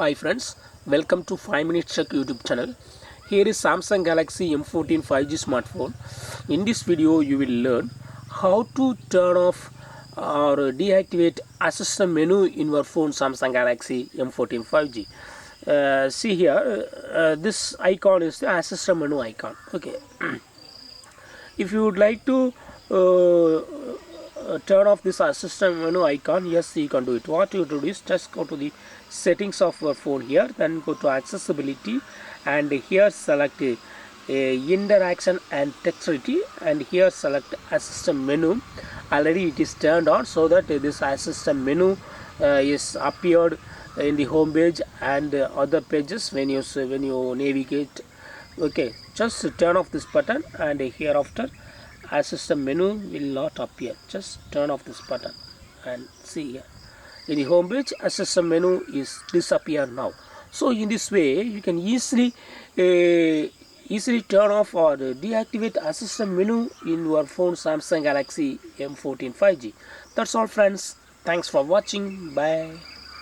Hi friends, welcome to 5 Minutes Check YouTube channel. Here is Samsung Galaxy M14 5G smartphone. In this video you will learn how to turn off or deactivate assistant menu in your phone Samsung Galaxy M14 5G. See here, this icon is the assistant menu icon. Okay. If you would like to turn off this assistant menu icon, yes, you can do it. What you do is just go to the settings of your phone here, then go to accessibility, and here select interaction and texturity, and here select assistant menu. Already it is turned on, so that this assistant menu is appeared in the home page and other pages when you navigate. Okay, just turn off this button, and hereafter assistant menu will not appear. Just turn off this button and see here in the home page assistant menu is disappear now. So in this way you can easily turn off or deactivate assistant menu in your phone Samsung Galaxy M14 5G. That's all friends, thanks for watching, bye.